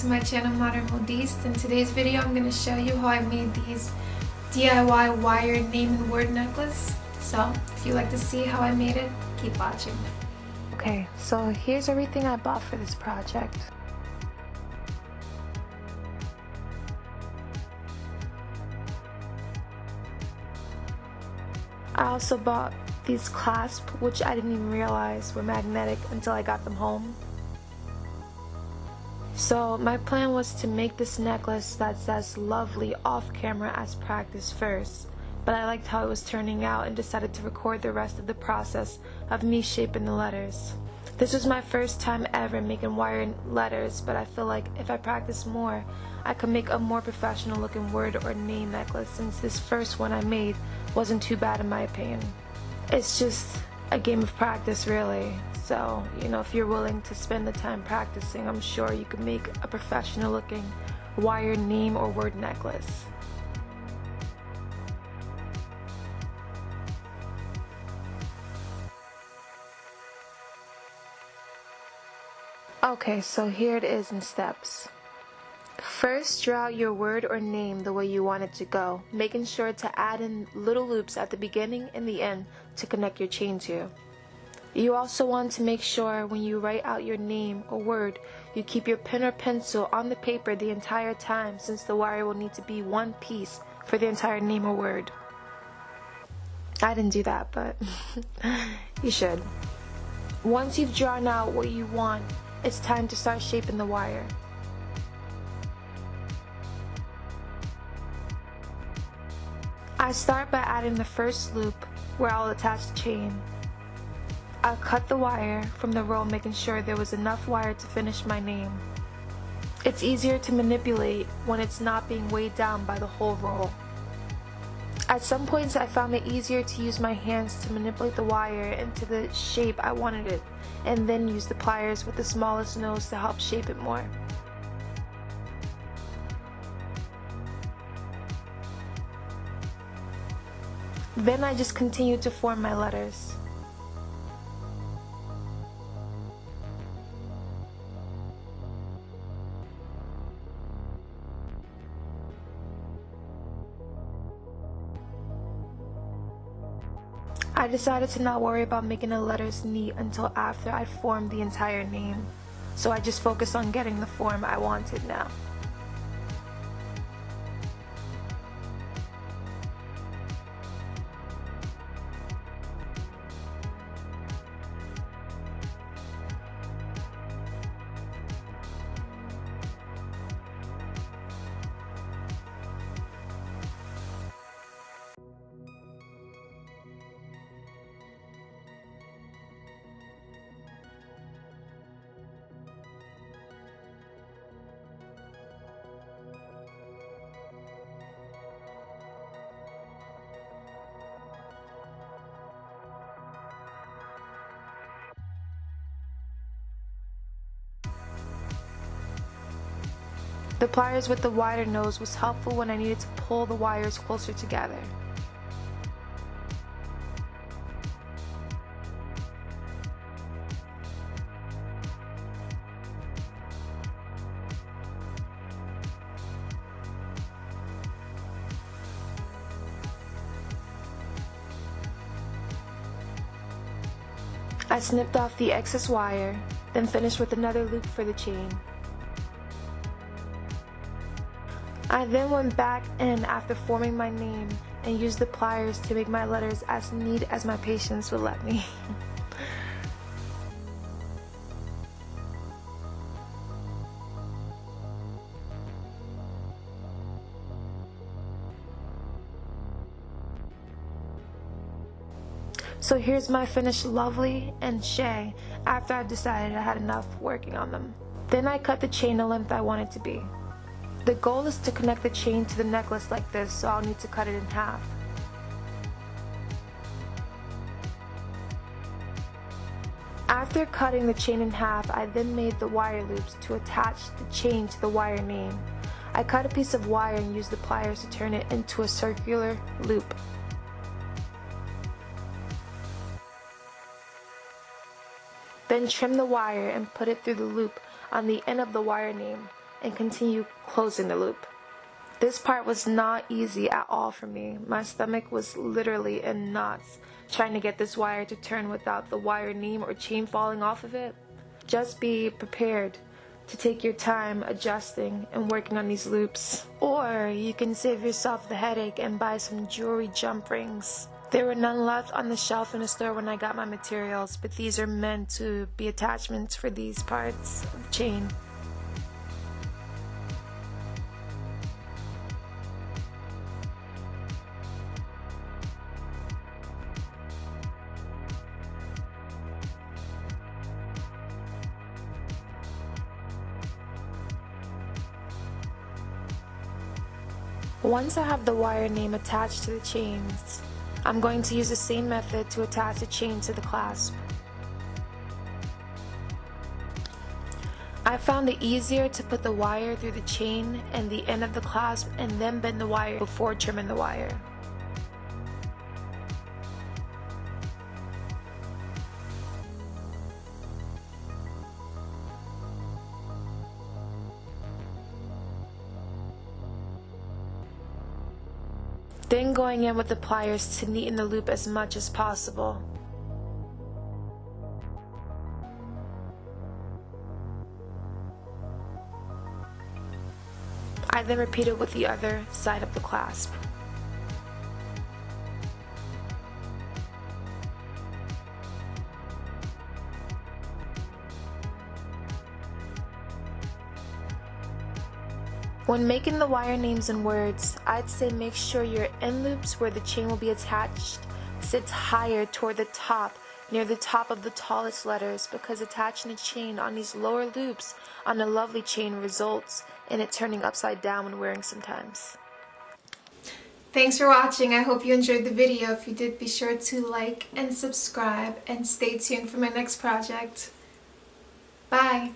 to my channel Modern Modiste. In today's video I'm going to show you how I made these DIY wire name and word necklace. So if you like to see how I made it, keep watching. Okay, so here's everything I bought for this project. I also bought these clasps, which I didn't even realize were magnetic until I got them home. So my plan was to make this necklace that's as lovely off camera as practice first, but I liked how it was turning out and decided to record the rest of the process of me shaping the letters. This was my first time ever making wire letters, but I feel like if I practice more, I could make a more professional looking word or name necklace, since this first one I made wasn't too bad in my opinion. It's just a game of practice really. So, if you're willing to spend the time practicing, I'm sure you could make a professional looking wire name or word necklace. Okay, so here it is in steps. First, draw out your word or name the way you want it to go, making sure to add in little loops at the beginning and the end to connect your chain to. You also want to make sure when you write out your name or word, you keep your pen or pencil on the paper the entire time, since the wire will need to be one piece for the entire name or word. I didn't do that, but you should. Once you've drawn out what you want, it's time to start shaping the wire. I start by adding the first loop where I'll attach the chain. I'll cut the wire from the roll, making sure there was enough wire to finish my name. It's easier to manipulate when it's not being weighed down by the whole roll. At some points I found it easier to use my hands to manipulate the wire into the shape I wanted it, and then use the pliers with the smallest nose to help shape it more. Then I just continue to form my letters. I decided to not worry about making the letters neat until after I formed the entire name, so I just focused on getting the form I wanted now. The pliers with the wider nose was helpful when I needed to pull the wires closer together. I snipped off the excess wire, then finished with another loop for the chain. I then went back in after forming my name and used the pliers to make my letters as neat as my patience would let me. So here's my finished Lovely and Shay after I've decided I had enough working on them. Then I cut the chain the length I want it to be. The goal is to connect the chain to the necklace like this, so I'll need to cut it in half. After cutting the chain in half, I then made the wire loops to attach the chain to the wire name. I cut a piece of wire and used the pliers to turn it into a circular loop. Then trim the wire and put it through the loop on the end of the wire name, and continue closing the loop. This part was not easy at all for me. My stomach was literally in knots trying to get this wire to turn without the wire neem or chain falling off of it. Just be prepared to take your time adjusting and working on these loops. Or you can save yourself the headache and buy some jewelry jump rings. There were none left on the shelf in the store when I got my materials, but these are meant to be attachments for these parts of the chain. Once I have the wire name attached to the chains, I'm going to use the same method to attach the chain to the clasp. I found it easier to put the wire through the chain and the end of the clasp and then bend the wire before trimming the wire. Then going in with the pliers to neaten the loop as much as possible. I then repeat it with the other side of the clasp. When making the wire names and words, I'd say make sure your end loops where the chain will be attached sits higher toward the top, near the top of the tallest letters, because attaching the chain on these lower loops on a lovely chain results in it turning upside down when wearing sometimes. Thanks for watching. I hope you enjoyed the video. If you did, be sure to like and subscribe and stay tuned for my next project. Bye!